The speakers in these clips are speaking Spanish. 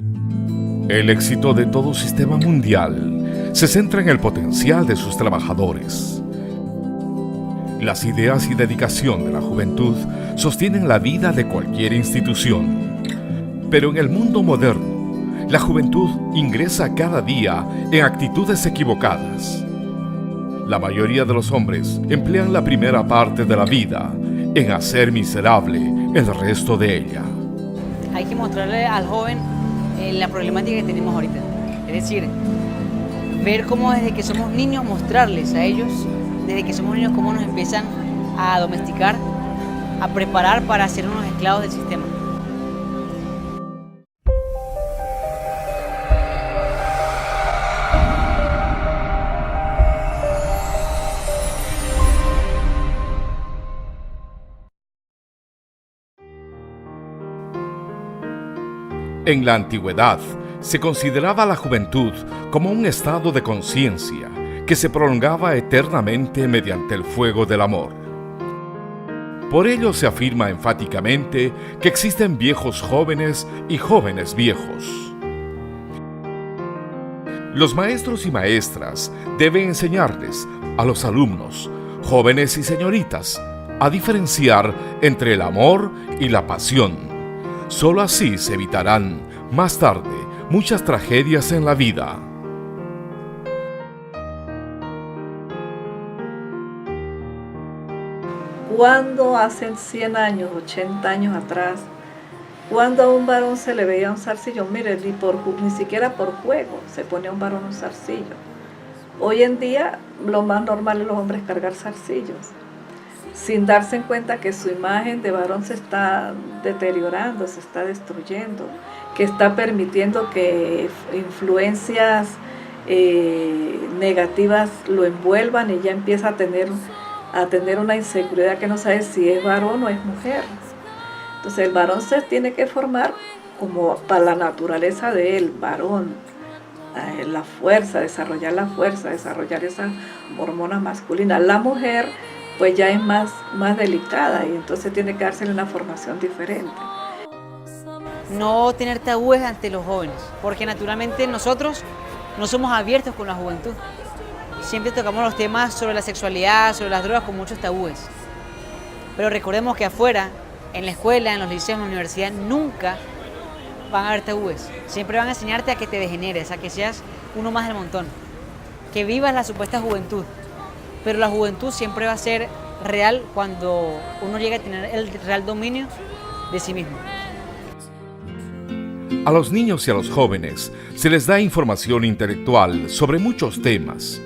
El éxito de todo sistema mundial se centra en el potencial de sus trabajadores. Las ideas y dedicación de la juventud sostienen la vida de cualquier institución. Pero en el mundo moderno, la juventud ingresa cada día en actitudes equivocadas. La mayoría de los hombres emplean la primera parte de la vida en hacer miserable el resto de ella. Hay que mostrarle al joven la problemática que tenemos ahorita. Es decir, ver cómo desde que somos niños, mostrarles a ellos, desde que somos niños, cómo nos empiezan a domesticar, a preparar para ser unos esclavos del sistema. En la antigüedad, se consideraba la juventud como un estado de conciencia que se prolongaba eternamente mediante el fuego del amor. Por ello se afirma enfáticamente que existen viejos jóvenes y jóvenes viejos. Los maestros y maestras deben enseñarles a los alumnos, jóvenes y señoritas, a diferenciar entre el amor y la pasión. Solo así se evitarán, más tarde, muchas tragedias en la vida. Cuando hace 100 años, 80 años atrás, cuando a un varón se le veía un zarcillo, mire, ni siquiera por juego se pone a un varón un zarcillo. Hoy en día lo más normal es los hombres cargar zarcillos, sin darse en cuenta que su imagen de varón se está deteriorando, se está destruyendo, que está permitiendo que influencias negativas lo envuelvan y ya empieza a tener una inseguridad que no sabe si es varón o es mujer. Entonces el varón se tiene que formar como para la naturaleza de él, varón, la fuerza, desarrollar esas hormonas masculinas. La mujer pues ya es más delicada y entonces tiene que dársele una formación diferente. No tener tabúes ante los jóvenes, porque naturalmente nosotros no somos abiertos con la juventud. Siempre tocamos los temas sobre la sexualidad, sobre las drogas con muchos tabúes. Pero recordemos que afuera, en la escuela, en los liceos, en la universidad, nunca van a haber tabúes. Siempre van a enseñarte a que te degeneres, a que seas uno más del montón, que vivas la supuesta juventud. Pero la juventud siempre va a ser real cuando uno llega a tener el real dominio de sí mismo. A los niños y a los jóvenes se les da información intelectual sobre muchos temas,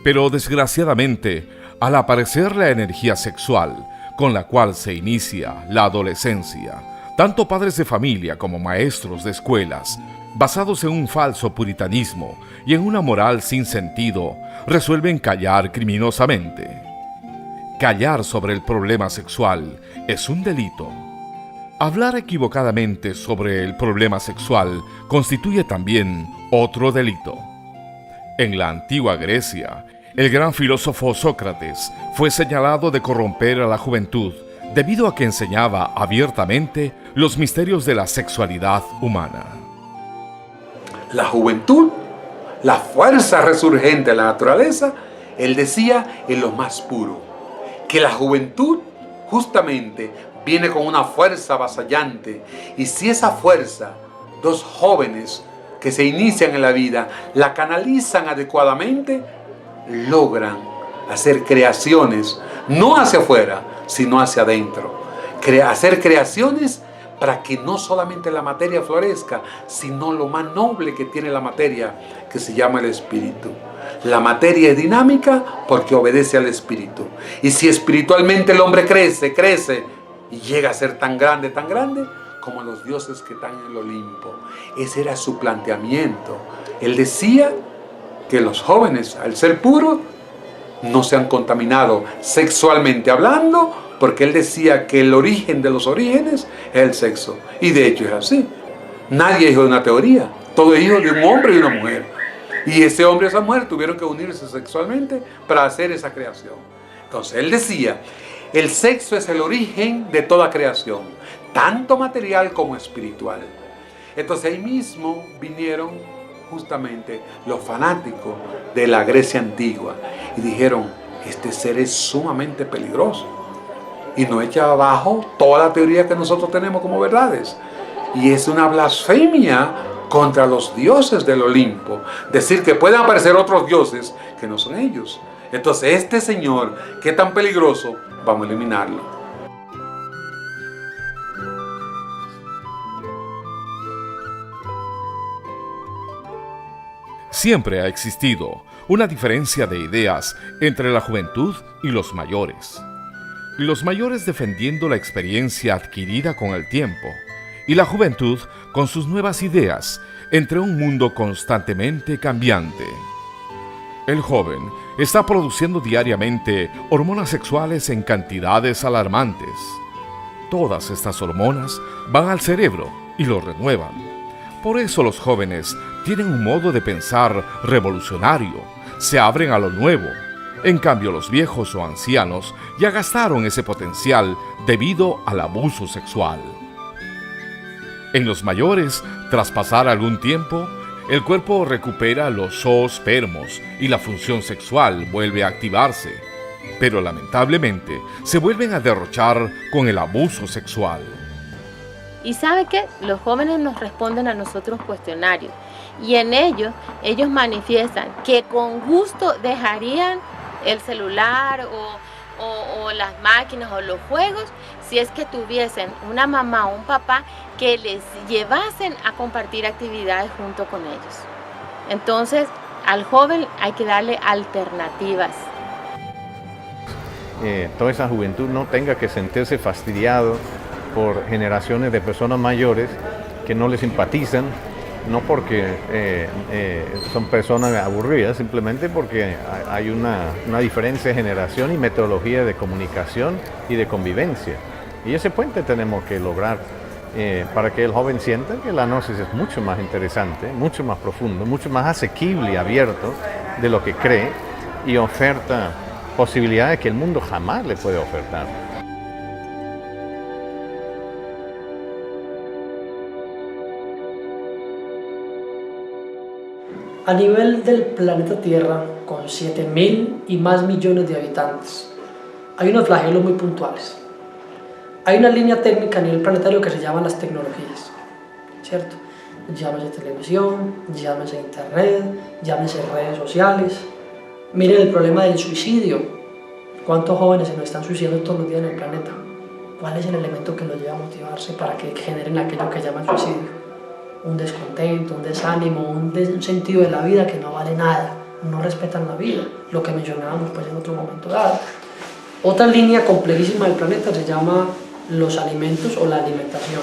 pero desgraciadamente, al aparecer la energía sexual con la cual se inicia la adolescencia, tanto padres de familia como maestros de escuelas, basados en un falso puritanismo y en una moral sin sentido, resuelven callar criminosamente. Callar sobre el problema sexual es un delito. Hablar equivocadamente sobre el problema sexual constituye también otro delito. En la antigua Grecia, el gran filósofo Sócrates fue señalado de corromper a la juventud debido a que enseñaba abiertamente los misterios de la sexualidad humana. La juventud, la fuerza resurgente de la naturaleza, él decía en lo más puro, que la juventud justamente viene con una fuerza avasallante, y si esa fuerza, dos jóvenes que se inician en la vida, la canalizan adecuadamente, logran hacer creaciones, no hacia afuera, sino hacia adentro. Hacer creaciones para que no solamente la materia florezca, sino lo más noble que tiene la materia, que se llama el espíritu. La materia es dinámica porque obedece al espíritu. Y si espiritualmente el hombre crece y llega a ser tan grande como los dioses que están en el Olimpo. Ese era su planteamiento. Él decía que los jóvenes, al ser puros, no se han contaminado sexualmente hablando, porque él decía que el origen de los orígenes es el sexo. Y de hecho es así. Nadie es hijo de una teoría. Todo es hijo de un hombre y una mujer. Y ese hombre y esa mujer tuvieron que unirse sexualmente para hacer esa creación. Entonces él decía, el sexo es el origen de toda creación, tanto material como espiritual. Entonces ahí mismo vinieron justamente los fanáticos de la Grecia antigua y dijeron, este ser es sumamente peligroso y no echa abajo toda la teoría que nosotros tenemos como verdades. Y es una blasfemia contra los dioses del Olimpo, decir que pueden aparecer otros dioses que no son ellos. Entonces este señor, que es tan peligroso, vamos a eliminarlo. Siempre ha existido una diferencia de ideas entre la juventud y los mayores. Los mayores defendiendo la experiencia adquirida con el tiempo y la juventud con sus nuevas ideas entre un mundo constantemente cambiante. El joven está produciendo diariamente hormonas sexuales en cantidades alarmantes. Todas estas hormonas van al cerebro y lo renuevan. Por eso los jóvenes tienen un modo de pensar revolucionario, se abren a lo nuevo. En cambio, los viejos o ancianos ya gastaron ese potencial debido al abuso sexual. En los mayores, tras pasar algún tiempo, el cuerpo recupera los zoospermos y la función sexual vuelve a activarse, pero lamentablemente se vuelven a derrochar con el abuso sexual. Y ¿sabe qué? Los jóvenes nos responden a nosotros cuestionarios y en ellos manifiestan que con gusto dejarían el celular o las máquinas o los juegos si es que tuviesen una mamá o un papá que les llevasen a compartir actividades junto con ellos. Entonces, al joven hay que darle alternativas. Toda esa juventud no tenga que sentirse fastidiado por generaciones de personas mayores que no les simpatizan, no porque son personas aburridas, simplemente porque hay una diferencia de generación y metodología de comunicación y de convivencia. Y ese puente tenemos que lograr para que el joven sienta que la gnosis es mucho más interesante, mucho más profundo, mucho más asequible y abierto de lo que cree y oferta posibilidades que el mundo jamás le puede ofertar. A nivel del planeta Tierra, con 7.000 y más millones de habitantes, hay unos flagelos muy puntuales. Hay una línea técnica a nivel planetario que se llaman las tecnologías, ¿cierto? Llámese televisión, llámese internet, llámese redes sociales. Miren el problema del suicidio. ¿Cuántos jóvenes se nos están suicidando todos los días en el planeta? ¿Cuál es el elemento que los lleva a motivarse para que generen aquello que llaman suicidio? Un descontento, un desánimo, un sentido de la vida que no vale nada, no respetan la vida, lo que mencionábamos pues en otro momento dado. Otra línea complejísima del planeta se llama los alimentos o la alimentación.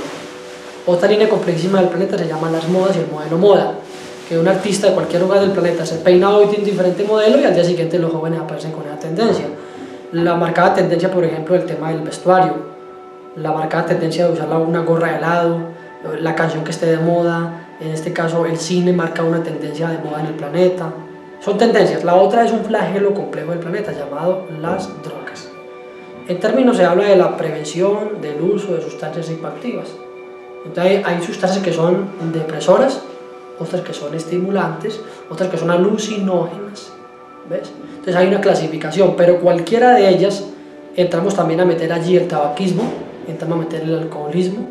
Otra línea complejísima del planeta se llama las modas y el modelo moda, que un artista de cualquier lugar del planeta se peina hoy tiene un diferente modelo y al día siguiente los jóvenes aparecen con esa tendencia. La marcada tendencia, por ejemplo, del tema del vestuario, la marcada tendencia de usar una gorra de helado, la canción que esté de moda, en este caso el cine marca una tendencia de moda en el planeta. Son tendencias. La otra es un flagelo complejo del planeta llamado las drogas. En términos se habla de la prevención del uso de sustancias psicoactivas. Entonces hay sustancias que son depresoras, otras que son estimulantes, otras que son alucinógenas, ¿ves? Entonces hay una clasificación, pero cualquiera de ellas entramos también a meter allí el tabaquismo, entramos a meter el alcoholismo.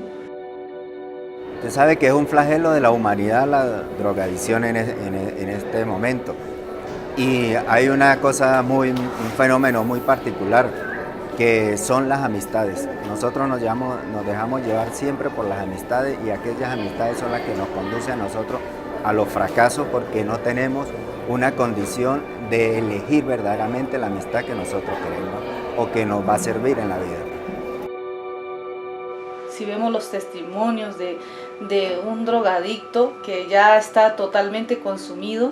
Usted sabe que es un flagelo de la humanidad la drogadicción en este momento. Y hay una cosa un fenómeno muy particular, que son las amistades. Nosotros nos dejamos llevar siempre por las amistades y aquellas amistades son las que nos conducen a nosotros a los fracasos porque no tenemos una condición de elegir verdaderamente la amistad que nosotros queremos o que nos va a servir en la vida. Si vemos los testimonios de un drogadicto que ya está totalmente consumido,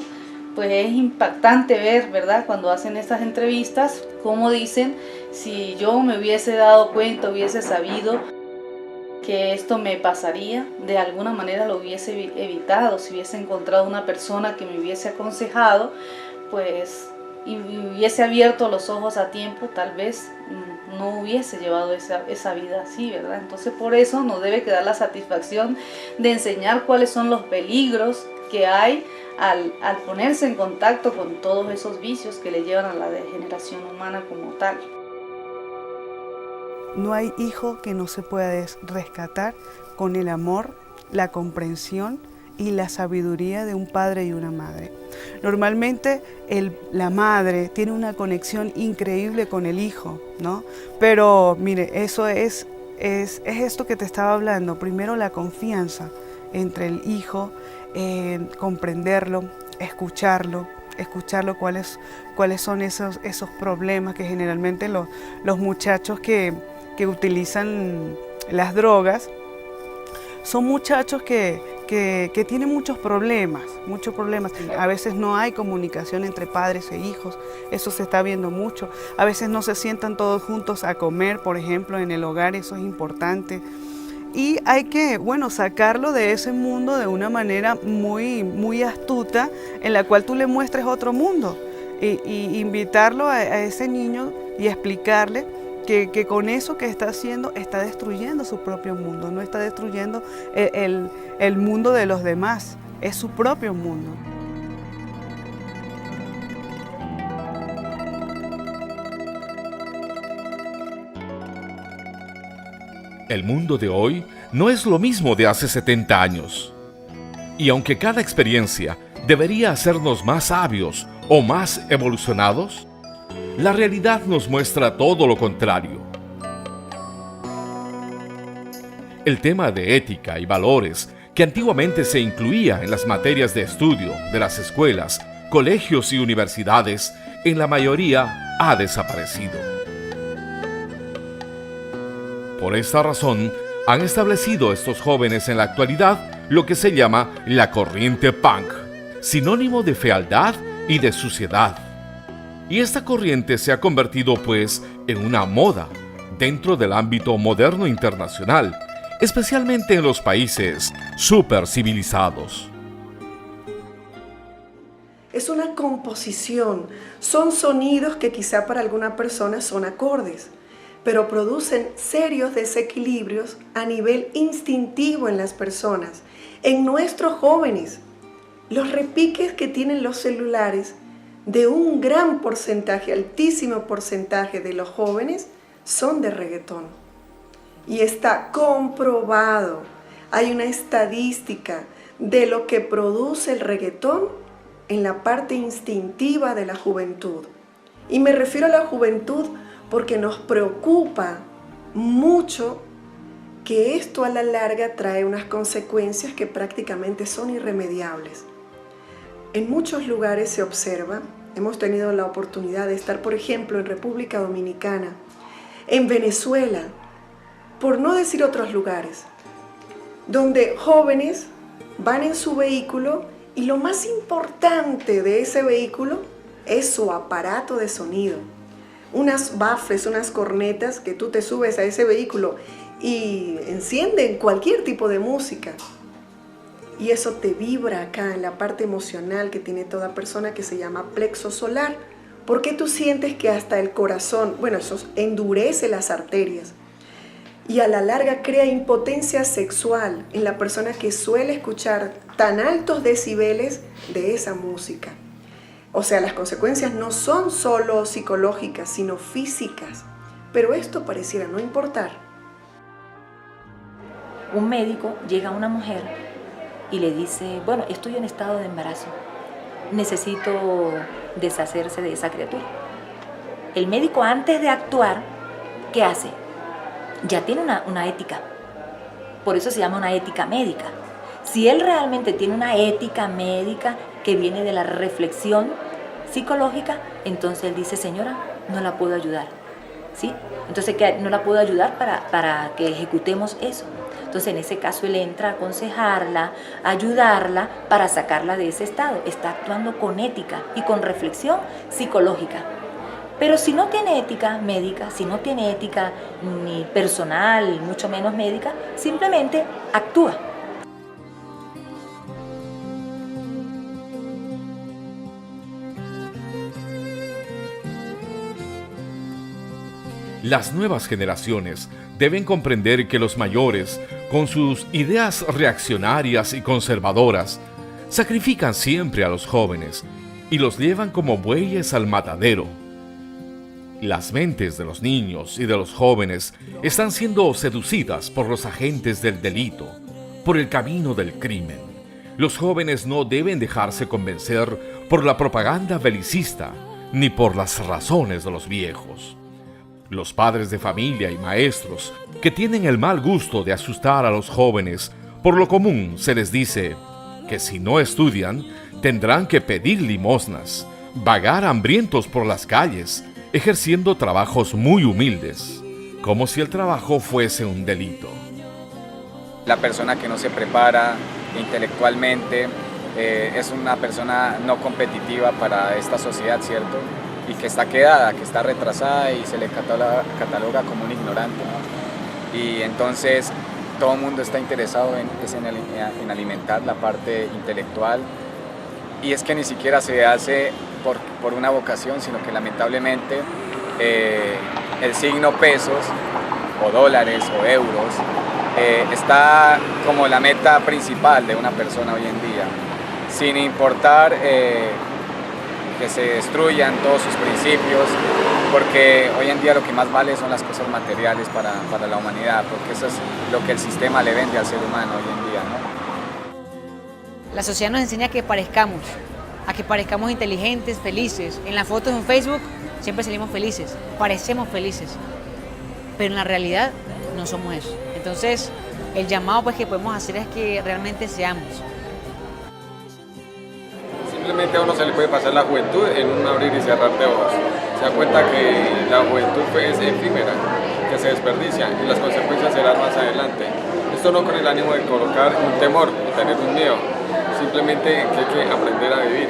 pues es impactante ver, ¿verdad?, cuando hacen estas entrevistas, cómo dicen, si yo me hubiese dado cuenta, hubiese sabido que esto me pasaría, de alguna manera lo hubiese evitado. Si hubiese encontrado una persona que me hubiese aconsejado, pues y hubiese abierto los ojos a tiempo, tal vez no hubiese llevado esa vida así, ¿verdad? Entonces por eso nos debe quedar la satisfacción de enseñar cuáles son los peligros que hay al ponerse en contacto con todos esos vicios que le llevan a la degeneración humana como tal. No hay hijo que no se pueda rescatar con el amor, la comprensión y la sabiduría de un padre y una madre. Normalmente la madre tiene una conexión increíble con el hijo, ¿no? Pero mire, eso es esto que te estaba hablando. Primero la confianza entre el hijo, comprenderlo, escucharlo cuáles son esos problemas que generalmente los muchachos que utilizan las drogas son muchachos que tienen muchos problemas. A veces no hay comunicación entre padres e hijos, eso se está viendo mucho. A veces no se sientan todos juntos a comer, por ejemplo, en el hogar, eso es importante. Y hay que, sacarlo de ese mundo de una manera muy, muy astuta, en la cual tú le muestres otro mundo. Y invitarlo a ese niño y explicarle que con eso que está haciendo está destruyendo su propio mundo, no está destruyendo el mundo de los demás, es su propio mundo. El mundo de hoy no es lo mismo de hace 70 años. Y aunque cada experiencia debería hacernos más sabios o más evolucionados, la realidad nos muestra todo lo contrario. El tema de ética y valores que antiguamente se incluía en las materias de estudio de las escuelas, colegios y universidades, en la mayoría ha desaparecido. Por esta razón, han establecido estos jóvenes en la actualidad lo que se llama la corriente punk, sinónimo de fealdad y de suciedad. Y esta corriente se ha convertido pues en una moda dentro del ámbito moderno internacional, especialmente en los países supercivilizados. Es una composición, son sonidos que quizá para alguna persona son acordes, pero producen serios desequilibrios a nivel instintivo en las personas, en nuestros jóvenes. Los repiques que tienen los celulares de un gran porcentaje, altísimo porcentaje de los jóvenes, son de reggaetón. Y está comprobado, hay una estadística de lo que produce el reggaetón en la parte instintiva de la juventud. Y me refiero a la juventud porque nos preocupa mucho que esto a la larga trae unas consecuencias que prácticamente son irremediables. En muchos lugares se observa, hemos tenido la oportunidad de estar, por ejemplo, en República Dominicana, en Venezuela, por no decir otros lugares, donde jóvenes van en su vehículo y lo más importante de ese vehículo es su aparato de sonido. Unas baffles, unas cornetas que tú te subes a ese vehículo y encienden cualquier tipo de música. Y eso te vibra acá en la parte emocional que tiene toda persona, que se llama plexo solar. Porque tú sientes que hasta el corazón, eso endurece las arterias. Y a la larga crea impotencia sexual en la persona que suele escuchar tan altos decibeles de esa música. O sea, las consecuencias no son solo psicológicas, sino físicas. Pero esto pareciera no importar. Un médico llega a una mujer y le dice, estoy en estado de embarazo, necesito deshacerse de esa criatura. El médico, antes de actuar, ¿qué hace? Ya tiene una ética. Por eso se llama una ética médica. Si él realmente tiene una ética médica que viene de la reflexión psicológica, entonces él dice, señora, no la puedo ayudar, ¿sí? Entonces, no la puedo ayudar para que ejecutemos eso. Entonces, en ese caso, él entra a aconsejarla, a ayudarla para sacarla de ese estado. Está actuando con ética y con reflexión psicológica. Pero si no tiene ética médica, si no tiene ética ni personal, mucho menos médica, simplemente actúa. Las nuevas generaciones deben comprender que los mayores, con sus ideas reaccionarias y conservadoras, sacrifican siempre a los jóvenes y los llevan como bueyes al matadero. Las mentes de los niños y de los jóvenes están siendo seducidas por los agentes del delito, por el camino del crimen. Los jóvenes no deben dejarse convencer por la propaganda belicista ni por las razones de los viejos. Los padres de familia y maestros que tienen el mal gusto de asustar a los jóvenes, por lo común se les dice que si no estudian, tendrán que pedir limosnas, vagar hambrientos por las calles, ejerciendo trabajos muy humildes, como si el trabajo fuese un delito. La persona que no se prepara intelectualmente es una persona no competitiva para esta sociedad, ¿cierto? Y que está quedada, que está retrasada y se le cataloga como un ignorante, ¿no? Y entonces todo el mundo está interesado en alimentar la parte intelectual, y es que ni siquiera se hace por una vocación, sino que lamentablemente el signo pesos o dólares o euros está como la meta principal de una persona hoy en día, sin importar que se destruyan todos sus principios, porque hoy en día lo que más vale son las cosas materiales para la humanidad, porque eso es lo que el sistema le vende al ser humano hoy en día, ¿no? La sociedad nos enseña a que parezcamos inteligentes, felices. En las fotos en Facebook siempre salimos felices, parecemos felices, pero en la realidad no somos eso. Entonces, el llamado pues que podemos hacer es que realmente seamos. Simplemente a uno se le puede pasar la juventud en un abrir y cerrar de ojos. Se da cuenta que la juventud es efímera, que se desperdicia y las consecuencias serán más adelante. Esto no con el ánimo de colocar un temor o tener un miedo, simplemente que hay que aprender a vivir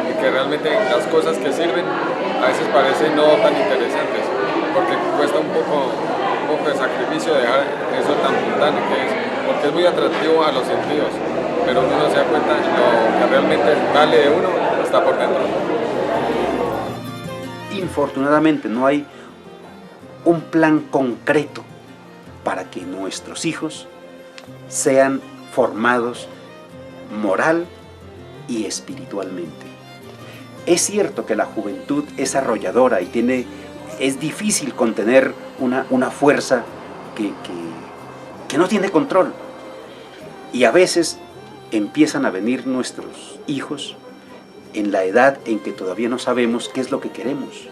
y que realmente las cosas que sirven a veces parecen no tan interesantes, porque cuesta un poco de sacrificio dejar eso tan mundano que es, porque es muy atractivo a los sentidos, pero uno no se da cuenta de lo que realmente vale de uno está por dentro. Infortunadamente no hay un plan concreto para que nuestros hijos sean formados moral y espiritualmente. Es cierto que la juventud es arrolladora y es difícil contener una fuerza que no tiene control. Y a veces empiezan a venir nuestros hijos en la edad en que todavía no sabemos qué es lo que queremos.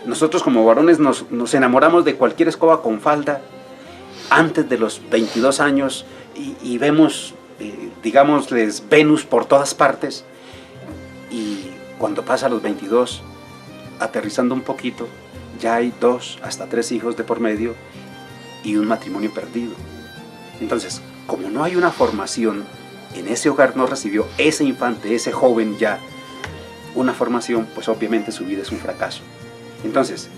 Nosotros como varones nos enamoramos de cualquier escoba con falda antes de los 22 años y vemos, digámosles, Venus por todas partes, y cuando pasa los 22, aterrizando un poquito, ya hay 2 hasta 3 hijos de por medio y un matrimonio perdido. Entonces, como no hay una formación, en ese hogar no recibió ese infante, ese joven ya, una formación, pues obviamente su vida es un fracaso. Entonces,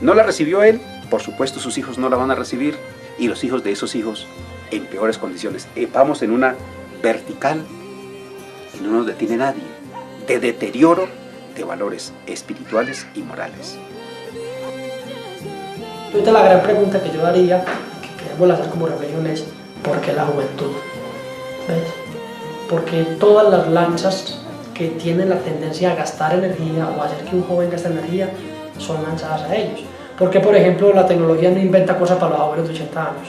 no la recibió él, por supuesto sus hijos no la van a recibir, y los hijos de esos hijos en peores condiciones. Vamos en una vertical y no nos detiene nadie, de deterioro de valores espirituales y morales. Entonces la gran pregunta que yo haría, que queremos hacer como reflexión, es ¿por qué la juventud? ¿Ves? Porque todas las lanchas que tienen la tendencia a gastar energía o a hacer que un joven gaste energía son lanzadas a ellos. ¿Por qué, por ejemplo, la tecnología no inventa cosas para los abuelos de 80 años?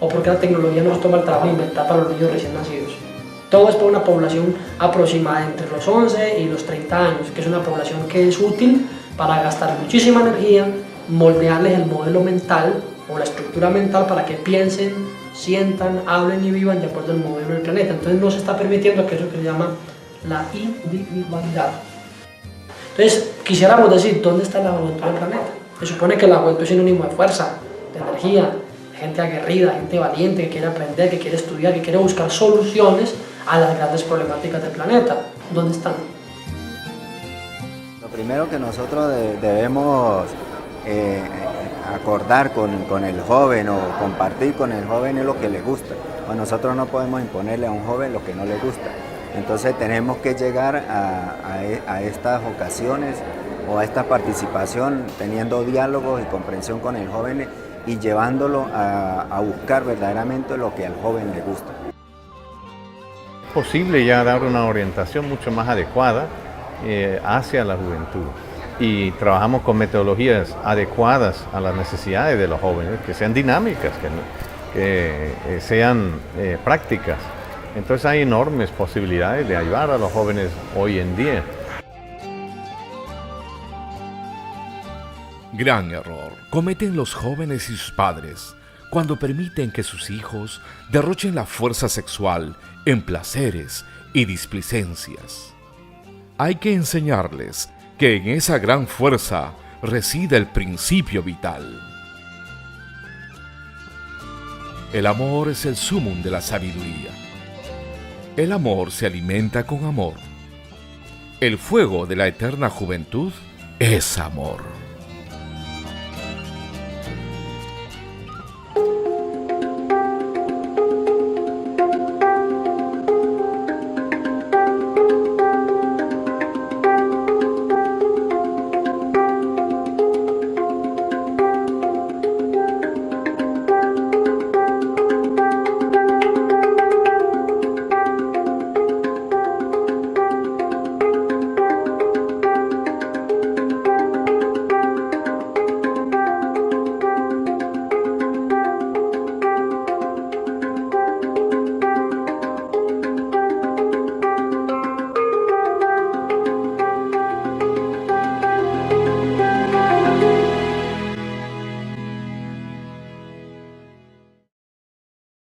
¿O por qué la tecnología no se toma el trabajo de inventar para los niños recién nacidos? Todo es para una población aproximada entre los 11 y los 30 años, que es una población que es útil para gastar muchísima energía, moldearles el modelo mental o la estructura mental para que piensen, sientan, hablen y vivan de acuerdo al modelo del planeta. Entonces no se está permitiendo aquello que se llama la individualidad. Entonces quisiéramos decir, ¿dónde está la juventud del planeta? Se supone que la juventud es sinónimo de fuerza, de energía, de gente aguerrida, gente valiente que quiere aprender, que quiere estudiar, que quiere buscar soluciones a las grandes problemáticas del planeta. ¿Dónde están? Lo primero que nosotros debemos acordar con el joven o compartir con el joven es lo que le gusta. Pues nosotros no podemos imponerle a un joven lo que no le gusta. Entonces tenemos que llegar a estas ocasiones o a esta participación, teniendo diálogos y comprensión con el joven y llevándolo a buscar verdaderamente lo que al joven le gusta. Es posible ya dar una orientación mucho más adecuada hacia la juventud y trabajamos con metodologías adecuadas a las necesidades de los jóvenes, que sean dinámicas, que sean prácticas. Entonces hay enormes posibilidades de ayudar a los jóvenes hoy en día. Gran error cometen los jóvenes y sus padres cuando permiten que sus hijos derrochen la fuerza sexual en placeres y displicencias. Hay que enseñarles que en esa gran fuerza reside el principio vital. El amor es el sumum de la sabiduría. El amor se alimenta con amor. El fuego de la eterna juventud es amor.